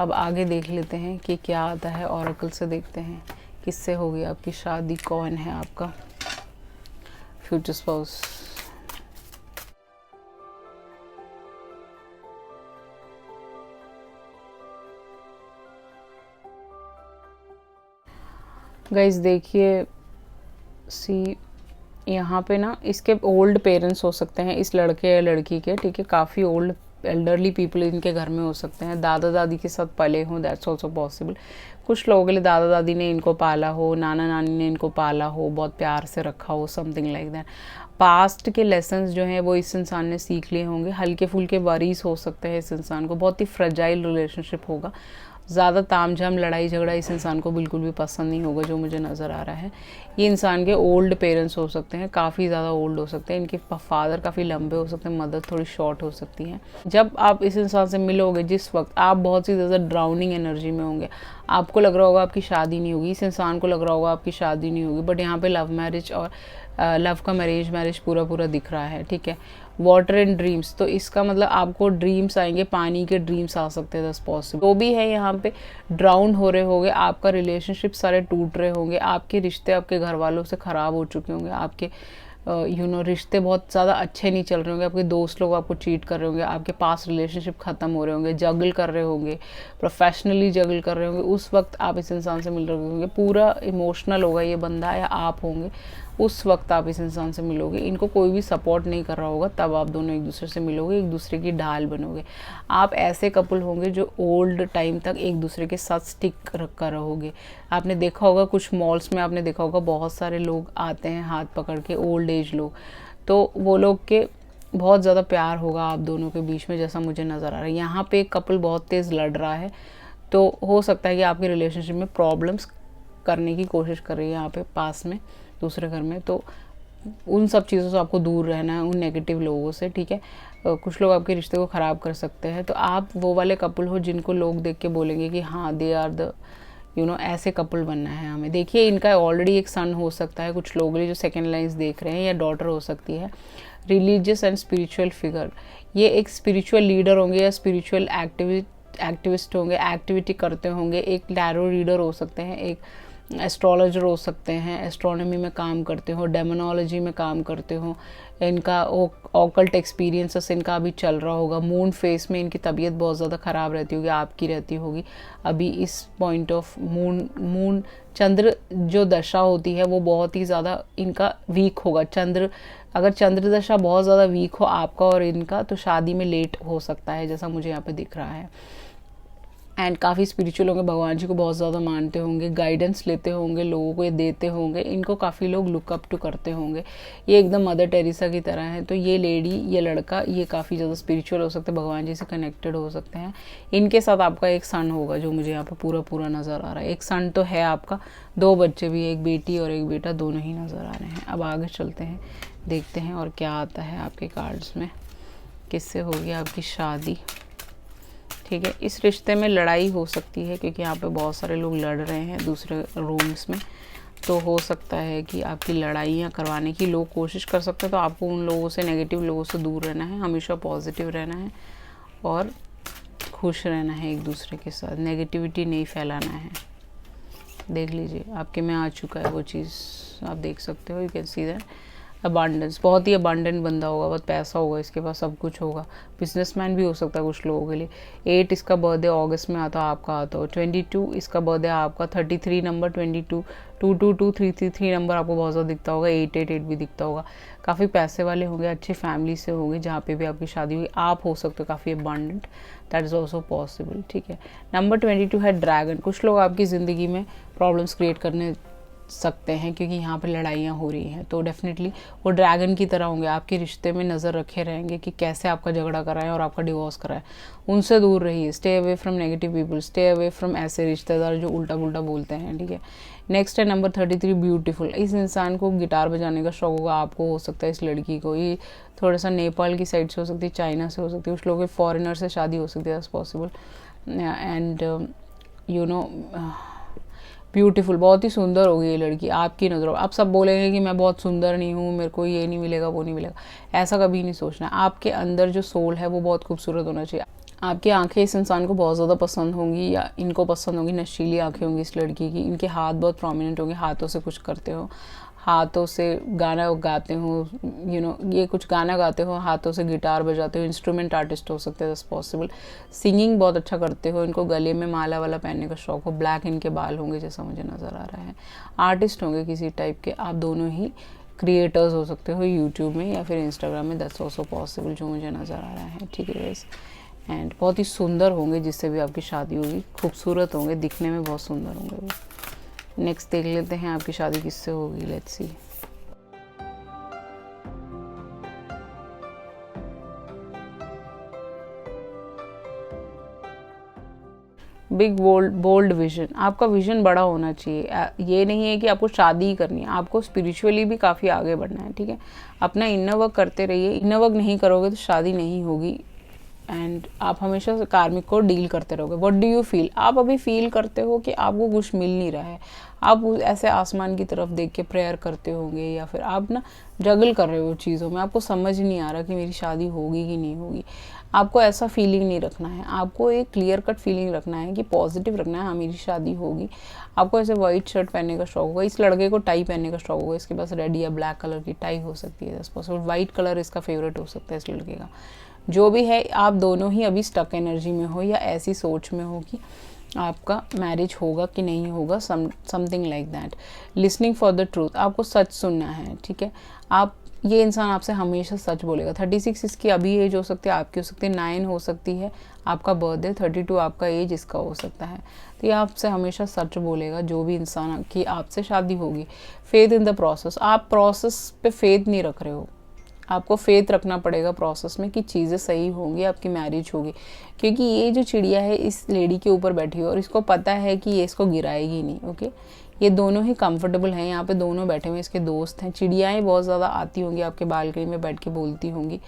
अब आगे देख लेते हैं कि क्या आता है, ऑरेकल से देखते हैं किससे होगी आपकी शादी, कौन है आपका फ्यूचर स्पाउस। गाइस देखिए, सी यहाँ पे ना इसके ओल्ड पेरेंट्स हो सकते हैं इस लड़के या लड़की के, ठीक है, काफ़ी ओल्ड एल्डरली पीपल इनके घर में हो सकते हैं, दादा दादी के साथ पले हों, दैट्स ऑल्सो पॉसिबल। कुछ लोगों के लिए दादा दादी ने इनको पाला हो, नाना नानी ने इनको पाला हो, बहुत प्यार से रखा हो, समथिंग लाइक दैट। पास्ट के लेसन्स जो हैं वो इस इंसान ने सीख लिए होंगे, हल्के फुल्के वरीज हो सकते हैं इस इंसान को, बहुत ही फ्रेजाइल रिलेशनशिप होगा, ज़्यादा तामझाम लड़ाई झगड़ा इस इंसान को बिल्कुल भी पसंद नहीं होगा जो मुझे नज़र आ रहा है। ये इंसान के ओल्ड पेरेंट्स हो सकते हैं, काफ़ी ज़्यादा ओल्ड हो सकते हैं, इनके फादर काफ़ी लंबे हो सकते हैं, मदर थोड़ी शॉर्ट हो सकती है। जब आप इस इंसान से मिलोगे जिस वक्त आप बहुत ही ज़्यादा ड्राउनिंग एनर्जी में होंगे, आपको लग रहा होगा आपकी शादी नहीं होगी, इस इंसान को लग रहा होगा आपकी शादी नहीं होगी, बट यहाँ पे लव मैरिज और लव का मैरिज पूरा दिख रहा है, ठीक है। वाटर एंड ड्रीम्स, तो इसका मतलब आपको ड्रीम्स आएंगे, पानी के ड्रीम्स आ सकते हैं, दस पॉसिबल तो भी है। यहाँ पे ड्राउन हो रहे होंगे, आपका रिलेशनशिप सारे टूट रहे होंगे, आपके रिश्ते आपके घर वालों से ख़राब हो चुके होंगे, आपके रिश्ते बहुत ज़्यादा अच्छे नहीं चल रहे होंगे, आपके दोस्त लोग आपको चीट कर रहे होंगे, आपके पास रिलेशनशिप ख़त्म हो रहे होंगे, जगल कर रहे होंगे, प्रोफेशनली जगल कर रहे होंगे, उस वक्त आप इस इंसान से मिल रहे होंगे, पूरा इमोशनल होगा ये बंदा या आप होंगे, उस वक्त आप इस इंसान से मिलोगे, इनको कोई भी सपोर्ट नहीं कर रहा होगा, तब आप दोनों एक दूसरे से मिलोगे, एक दूसरे की ढाल बनोगे। आप ऐसे कपल होंगे जो ओल्ड टाइम तक एक दूसरे के साथ स्टिक कर रहोगे। आपने देखा होगा कुछ मॉल्स में, आपने देखा होगा बहुत सारे लोग आते हैं हाथ पकड़ के, ओल्ड एज लोग, तो वो लोग के बहुत ज़्यादा प्यार होगा आप दोनों के बीच में, जैसा मुझे नज़र आ रहा है। यहाँ पे एक कपल बहुत तेज़ लड़ रहा है, तो हो सकता है कि आपके रिलेशनशिप में प्रॉब्लम्स करने की कोशिश कर रही है यहाँ पे पास में दूसरे घर में, तो उन सब चीज़ों से आपको दूर रहना है, उन नेगेटिव लोगों से, ठीक है। कुछ लोग आपके रिश्ते को ख़राब कर सकते हैं, तो आप वो वाले कपल हो जिनको लोग देख के बोलेंगे कि हाँ दे आर द ऐसे कपल बनना है हमें। देखिए इनका ऑलरेडी एक सन हो सकता है कुछ लोग जो सेकेंड लाइन्स देख रहे हैं, या डॉटर हो सकती है। रिलीजियस एंड स्पिरिचुअल फिगर, ये एक स्पिरिचुअल लीडर होंगे या स्पिरिचुअल एक्टिविस्ट होंगे, एक्टिविटी करते होंगे, एक टैरो रीडर हो सकते हैं, एक एस्ट्रोलॉजर हो सकते हैं, एस्ट्रोनॉमी में काम करते हो, डेमोनोलॉजी में काम करते हो, इनका ऑकल्ट एक्सपीरियंसेस इनका अभी चल रहा होगा। मून फेस में इनकी तबीयत बहुत ज़्यादा ख़राब रहती होगी, आपकी रहती होगी अभी इस पॉइंट ऑफ मून चंद्र जो दशा होती है वो बहुत ही ज़्यादा इनका वीक होगा। अगर चंद्र दशा बहुत ज़्यादा वीक हो आपका और इनका, तो शादी में लेट हो सकता है, जैसा मुझे यहाँ पे दिख रहा है। एंड काफ़ी स्पिरिचुअल होंगे, भगवान जी को बहुत ज़्यादा मानते होंगे, गाइडेंस लेते होंगे, लोगों को ये देते होंगे, इनको काफ़ी लोग लुकअप टू करते होंगे, ये एकदम मदर टेरेसा की तरह है। तो ये लेडी, ये लड़का, ये काफ़ी ज़्यादा स्पिरिचुअल हो सकते हैं, भगवान जी से कनेक्टेड हो सकते हैं। इनके साथ आपका एक सन होगा जो मुझे यहाँ पर पूरा नज़र आ रहा है। एक सन तो है आपका, 2 बच्चे भी, एक बेटी और एक बेटा, दोनों ही नज़र आ रहे हैं। अब आगे चलते हैं, देखते हैं और क्या आता है आपके कार्ड्स में, किससे होगी आपकी शादी, ठीक है। इस रिश्ते में लड़ाई हो सकती है क्योंकि यहाँ पे बहुत सारे लोग लड़ रहे हैं दूसरे रूम्स में, तो हो सकता है कि आपकी लड़ाइयाँ करवाने की लोग कोशिश कर सकते हैं। तो आपको उन लोगों से, नेगेटिव लोगों से दूर रहना है, हमेशा पॉजिटिव रहना है और खुश रहना है एक दूसरे के साथ, नेगेटिविटी नहीं फैलाना है। देख लीजिए आपके में आ चुका है वो चीज़, आप देख सकते हो, you can see that. Abundance, बहुत ही अबांडेंट बंदा होगा, बहुत पैसा होगा इसके पास, सब कुछ होगा, बिजनेसमैन भी हो सकता है कुछ लोगों के लिए। 8 इसका बर्थडे अगस्त में आता है, आपका आता हो। 22 इसका बर्थडे आपका, 33 नंबर, 22 222 333 नंबर आपको बहुत ज़्यादा दिखता होगा, 888 भी दिखता होगा। काफ़ी पैसे वाले होंगे, अच्छी फैमिली से होंगे, जहाँ पे भी आपकी शादी हुई आप हो सकते हो काफ़ी abundant, that is also possible, ठीक है। नंबर 22 है ड्रैगन। कुछ लोग आपकी ज़िंदगी में प्रॉब्लम्स क्रिएट करने सकते हैं क्योंकि यहाँ पे लड़ाइयाँ हो रही हैं, तो डेफिनेटली वो ड्रैगन की तरह होंगे, आपके रिश्ते में नज़र रखे रहेंगे कि कैसे आपका झगड़ा कराएं और आपका डिवोर्स कराएं। उनसे दूर रहिए, stay away from negative people, stay away from ऐसे रिश्तेदार जो उल्टा पुल्टा बोलते हैं, ठीक है। नेक्स्ट है नंबर 33 ब्यूटीफुल। इस इंसान को गिटार बजाने का शौक होगा, आपको हो सकता है, इस लड़की को, ये थोड़ा सा नेपाल की साइड से हो सकती है, चाइना से हो सकती है, कुछ लोगों के फॉरेनर से शादी हो सकती है, दैट्स पॉसिबल। एंड ब्यूटीफुल, बहुत ही सुंदर होगी ये लड़की आपकी नज़रों। आप सब बोलेंगे कि मैं बहुत सुंदर नहीं हूँ, मेरे को ये नहीं मिलेगा, वो नहीं मिलेगा, ऐसा कभी नहीं सोचना। आपके अंदर जो सोल है वो बहुत खूबसूरत होना चाहिए। आपकी आंखें इस इंसान को बहुत ज़्यादा पसंद होंगी या इनको पसंद होंगी, नशीली आंखें होंगी इस लड़की की, इनके हाथ बहुत प्रोमिनेंट होंगे, हाथों से कुछ करते हो, हाथों से गाना गाते हो, ये कुछ गाना गाते हो, हाथों से गिटार बजाते हो, इंस्ट्रूमेंट आर्टिस्ट हो सकते हैं, दैट्स पॉसिबल। सिंगिंग बहुत अच्छा करते हो, इनको गले में माला वाला पहनने का शौक हो, ब्लैक इनके बाल होंगे जैसा मुझे नज़र आ रहा है, आर्टिस्ट होंगे किसी टाइप के, आप दोनों ही क्रिएटर्स हो सकते हो यूट्यूब में या फिर इंस्टाग्राम में, दैट्स ऑल्सो पॉसिबल जो मुझे नज़र आ रहा है, ठीक है गाइस। एंड बहुत ही सुंदर होंगे जिससे भी आपकी शादी होगी, खूबसूरत होंगे, दिखने में बहुत सुंदर होंगे वो। नेक्स्ट देख लेते हैं आपकी शादी किससे होगी, let's see. Big bold vision, आपका विजन बड़ा होना चाहिए। ये नहीं है कि आपको शादी ही करनी है, आपको स्पिरिचुअली भी काफ़ी आगे बढ़ना है, ठीक है। अपना इनर वर्क करते रहिए, इनर वर्क नहीं करोगे तो शादी नहीं होगी। एंड आप हमेशा कार्मिक को डील करते रहोगे। व्हाट डू यू फील, आप अभी फील करते हो कि आपको कुछ मिल नहीं रहा है, आप ऐसे आसमान की तरफ देख के प्रेयर करते होंगे, या फिर आप ना जगल कर रहे हो चीज़ों में, आपको समझ नहीं आ रहा कि मेरी शादी होगी कि नहीं होगी। आपको ऐसा फीलिंग नहीं रखना है, आपको एक क्लियर कट फीलिंग रखना है कि पॉजिटिव रखना है, हाँ मेरी शादी होगी। आपको ऐसे वाइट शर्ट पहनने का शौक होगा, इस लड़के को टाई पहनने का शौक होगा, इसके पास रेड या ब्लैक कलर की टाई हो सकती है, पॉसिबल वाइट कलर इसका फेवरेट हो सकता है इस लड़के का। जो भी है, आप दोनों ही अभी स्टक एनर्जी में हो या ऐसी सोच में हो कि आपका मैरिज होगा कि नहीं होगा, something like that. Listening for the truth, आपको सच सुनना है, ठीक है। आप ये इंसान आपसे हमेशा सच बोलेगा। 36 इसकी अभी एज हो सकती है, आपकी हो सकती है 9 हो सकती है आपका बर्थडे, 32 आपका एज इसका हो सकता है। तो ये आपसे हमेशा सच बोलेगा जो भी इंसान की आपसे शादी होगी। फेथ इन द प्रोसेस, आप प्रोसेस पे फेथ नहीं रख रहे हो, आपको फेथ रखना पड़ेगा प्रोसेस में कि चीज़ें सही होंगी, आपकी मैरिज होगी। क्योंकि ये जो चिड़िया है इस लेडी के ऊपर बैठी है और इसको पता है कि ये इसको गिराएगी नहीं, ओके। ये दोनों ही कंफर्टेबल हैं, यहाँ पे दोनों बैठे हुए इसके दोस्त हैं। चिड़ियाएँ बहुत ज़्यादा आती होंगी आपके बालकनी में बैठ के बोलती होंगी।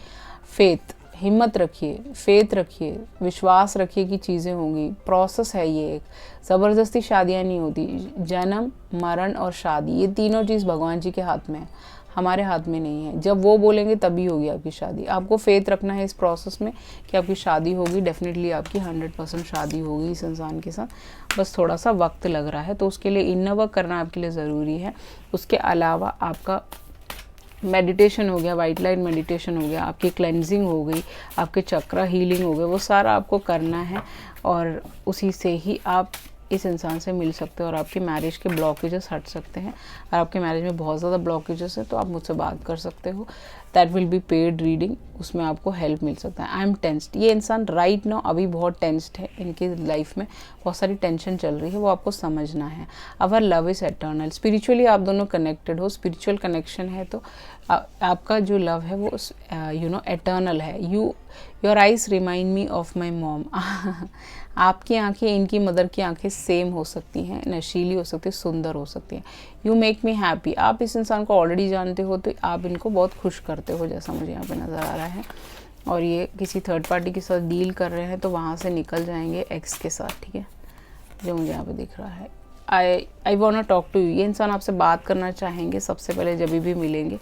फेथ, हिम्मत रखिए, फेथ रखिए, विश्वास रखिए कि चीज़ें होंगी। प्रोसेस है ये, एक ज़बरदस्ती शादियाँ नहीं होती। जन्म, मरण और शादी, ये तीनों चीज़ भगवान जी के हाथ में है, हमारे हाथ में नहीं है। जब वो बोलेंगे तभी होगी आपकी शादी। आपको फेथ रखना है इस प्रोसेस में कि आपकी शादी होगी, डेफिनेटली आपकी 100% शादी होगी इस इंसान के साथ। बस थोड़ा सा वक्त लग रहा है, तो उसके लिए इनर वर्क करना आपके लिए ज़रूरी है। उसके अलावा आपका मेडिटेशन हो गया, वाइट लाइट मेडिटेशन हो गया, आपकी क्लेंजिंग हो गई, आपके चक्रा हीलिंग हो गए, वो सारा आपको करना है और उसी से ही आप इस इंसान से मिल सकते हो और आपकी मैरिज के ब्लॉकेजेस हट सकते हैं। और आपके मैरिज में बहुत ज़्यादा ब्लॉकेजेस है तो आप मुझसे बात कर सकते हो, that will be paid reading, उसमें आपको हेल्प मिल सकता है। आई एम टेंस्ड, ये इंसान राइट नाउ अभी बहुत टेंस्ड है, इनकी लाइफ में बहुत सारी टेंशन चल रही है, वो आपको समझना है। Our love is eternal, spiritually आप दोनों कनेक्टेड हो, स्पिरिचुअल कनेक्शन है तो आपका जो लव है वो एटर्नल है। Your eyes remind me of my mom, आपकी आंखें इनकी मदर की आंखें सेम हो सकती हैं, नशीली हो सकती है, सुंदर हो सकती हैं। यू मेक मी हैप्पी, आप इस इंसान को ऑलरेडी जानते हो तो आप इनको बहुत खुश करते हो जैसा मुझे यहाँ पे नज़र आ रहा है। और ये किसी थर्ड पार्टी के साथ डील कर रहे हैं तो वहाँ से निकल जाएंगे एक्स के साथ, ठीक है, जो मुझे यहाँ पे दिख रहा है। I want talk to you, ये इंसान आपसे बात करना चाहेंगे। सबसे पहले जब भी मिलेंगे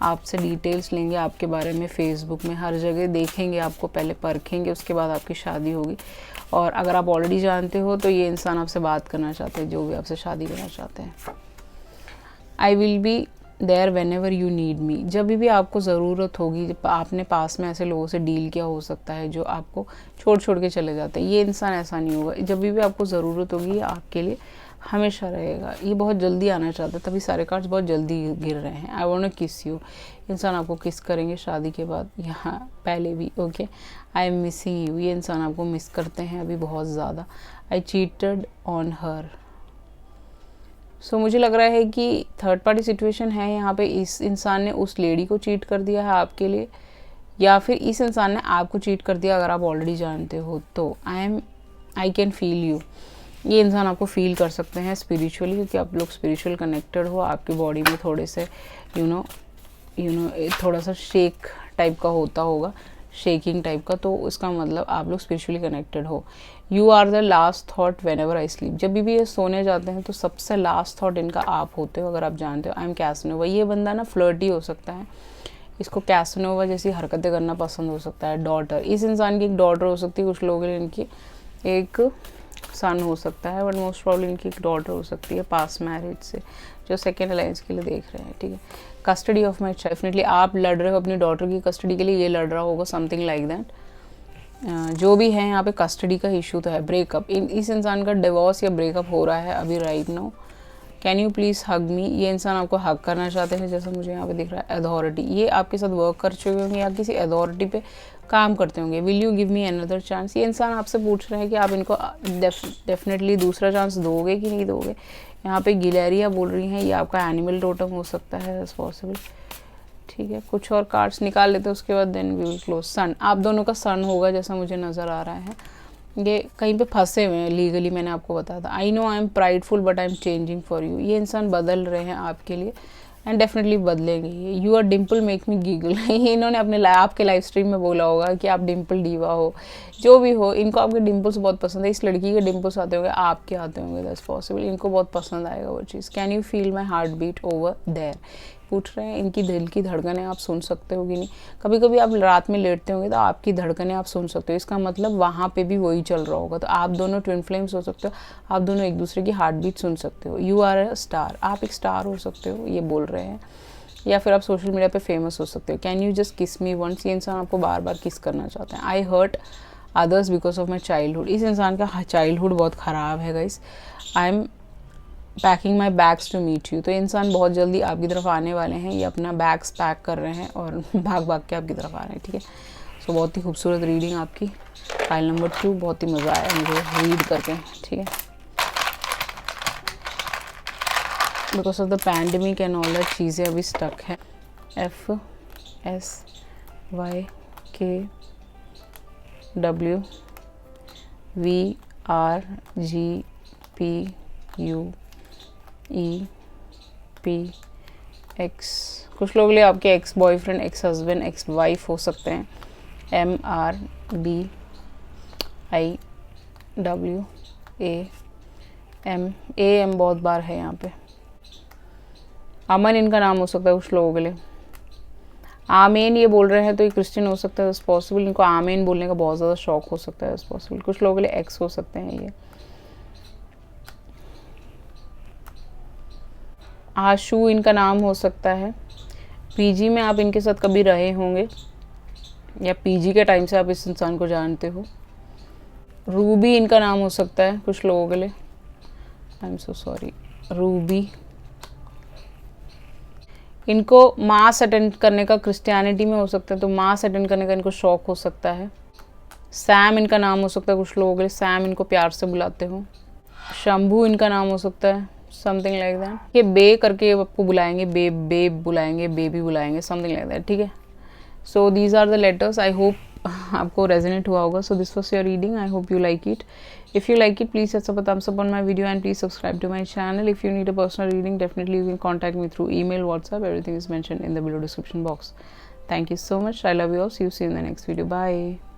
आपसे डिटेल्स लेंगे आपके बारे में, फेसबुक में हर जगह देखेंगे, आपको पहले परखेंगे, उसके बाद आपकी शादी होगी। और अगर आप ऑलरेडी जानते हो तो ये इंसान आपसे बात करना चाहते हैं, जो भी आपसे शादी करना चाहते हैं। I will be there whenever you need me, जब भी आपको ज़रूरत होगी। जब आपने पास में ऐसे लोगों से डील किया हो सकता है जो आपको छोड़ के चले जाते हैं, ये इंसान ऐसा नहीं होगा। जब भी आपको ज़रूरत होगी ये आपके लिए हमेशा रहेगा। ये बहुत जल्दी आना चाहता है, तभी सारे कार्ड्स बहुत जल्दी गिर रहे हैं। आई वांट टू किस यू, इंसान आपको किस करेंगे शादी के बाद, यहाँ पहले भी, okay. I am missing you, ये इंसान आपको मिस करते हैं अभी बहुत ज़्यादा। आई चीटेड ऑन हर, सो मुझे लग रहा है कि थर्ड पार्टी सिचुएशन है यहाँ पे। इस इंसान ने उस लेडी को चीट कर दिया है आपके लिए, या फिर इस इंसान ने आपको चीट कर दिया अगर आप ऑलरेडी जानते हो तो। आई कैन फील यू, ये इंसान आपको फील कर सकते हैं स्पिरिचुअली, क्योंकि आप लोग स्पिरिचुअल कनेक्टेड हो। आपकी बॉडी में थोड़े से थोड़ा सा शेक टाइप का होता होगा, शेकिंग टाइप का, तो इसका मतलब आप लोग स्पिरिचुअली कनेक्टेड हो। You are the last thought whenever I sleep, जब भी ये सोने जाते हैं तो सबसे लास्ट थॉट इनका आप होते हो, अगर आप जानते हो। आई एम कैसनोवा, ये बंदा ना फ्लर्टी हो सकता है, इसको कैसनोवा जैसी हरकतें करना पसंद हो सकता है। डॉटर, इस इंसान की एक डॉटर हो सकती है, कुछ लोगों के लिए इनकी एक सन हो सकता है, बट मोस्ट प्रॉब्लम इनकी एक डॉटर हो सकती है पास मैरिज से, जो सेकेंड अलायंस के लिए देख रहे हैं, ठीक है। Custody of my child, definitely आप लड़ रहे हो अपनी डॉटर की कस्टडी के लिए, ये लड़ रहा होगा, समथिंग लाइक दैट। जो भी है यहाँ पे कस्टडी का इशू तो है। ब्रेकअप, इस इंसान का डिवोर्स या ब्रेकअप हो रहा है अभी right now. Can you please hug me, ये इंसान आपको हग करना चाहते हैं जैसा मुझे यहाँ पे दिख रहा है। अथॉरिटी, ये आपके साथ वर्क कर चुके होंगे या किसी अथॉरिटी पे काम करते होंगे। Will you give me another chance, ये इंसान आपसे पूछ रहे हैं कि आप इनको डेफिनेटली दूसरा चांस दोगे कि नहीं दोगे। यहाँ पे गिलेरिया बोल रही हैं, ये आपका एनिमल टोटम हो सकता है, इट्स पॉसिबल, ठीक है। कुछ और कार्ड्स निकाल लेते हैं उसके बाद देन वी विल क्लोज। सन, आप दोनों का सन होगा जैसा मुझे नज़र आ रहा है। ये कहीं पे फंसे हुए हैं लीगली, मैंने आपको बताया था। I know I am prideful but I am changing for you, ये इंसान बदल रहे हैं आपके लिए एंड डेफिनेटली बदलेंगे ये। You are dimple make me giggle, इन्होंने अपने आपके लाइव स्ट्रीम में बोला होगा कि आप डिम्पल डीवा हो, जो भी हो, इनको आपके डिम्पल्स बहुत पसंद है। इस लड़की के डिम्पल्स आते होंगे, आपके आते होंगे, दैट्स पॉसिबल, इनको बहुत पसंद आएगा वो चीज़। Can you feel my heart beat over there, पूछ रहे हैं इनकी दिल की धड़कनें आप सुन सकते हो कि नहीं। कभी कभी आप रात में लेटते होंगे तो आपकी धड़कनें आप सुन सकते हो, इसका मतलब वहाँ पे भी वही चल रहा होगा। तो आप दोनों ट्विन फ्लेम्स हो सकते हो, आप दोनों एक दूसरे की हार्ट बीट सुन सकते हो। यू आर अ स्टार, आप एक स्टार हो सकते हो, ये बोल रहे हैं। या फिर आप सोशल मीडिया पे फेमस हो सकते हो। कैन यू जस्ट किस मी वंस, ये इंसान आपको बार बार किस करना चाहते हैं। I hurt others because of my childhood, इस इंसान का चाइल्डहुड बहुत ख़राब है guys. I am packing my bags to meet you, तो इंसान बहुत जल्दी आपकी तरफ आने वाले हैं, ये अपना बैग्स पैक कर रहे हैं और भाग भाग के आपकी तरफ आ रहे हैं, ठीक है। सो बहुत ही खूबसूरत रीडिंग आपकी, फाइल नंबर 2, बहुत ही मज़ा आया मुझे रीड करके, ठीक है। Because of the pandemic and all that चीज़ें अभी स्टक है। FSYKWVRGPUEPX, कुछ लोग लिए आपके ex boyfriend, ex husband, ex wife हो सकते हैं। MRBIWAM बहुत बार है यहाँ पे। अमन इनका नाम हो सकता है कुछ लोगों के लिए। आमीन ये बोल रहे हैं तो ये क्रिश्चियन हो सकता है, इट्स पॉसिबल। इनको आमीन बोलने का बहुत ज़्यादा शौक हो सकता है, इट्स पॉसिबल। कुछ लोगों के लिए एक्स हो सकते हैं ये। आशु इनका नाम हो सकता है। पीजी में आप इनके साथ कभी रहे होंगे या पीजी के टाइम से आप इस इंसान को जानते हो। रूबी इनका नाम हो सकता है कुछ लोगों के लिए। I am so sorry. Ruby, इनको मास अटेंड करने का क्रिश्चियनिटी में हो सकता है, तो मास अटेंड करने का इनको शौक हो सकता है। सैम इनका नाम हो सकता है कुछ लोगों के लिए, सैम इनको प्यार से बुलाते हो। शंभू इनका नाम हो सकता है, समथिंग लाइक दैट। ये बे करके आपको बुलाएंगे, बे बुलाएंगे, बेबी बुलाएंगे, समथिंग लाइक दैट, ठीक है। So these are the letters. I hope आपको रेजोनेट हुआ होगा। So this was your reading, I hope you like it. If you like it, please hit a thumbs up on my video and please subscribe to my channel. If you need a personal reading, definitely you can contact me through email, WhatsApp. Everything is mentioned in the below description box. Thank you so much. I love you all. See you soon in the next video. Bye.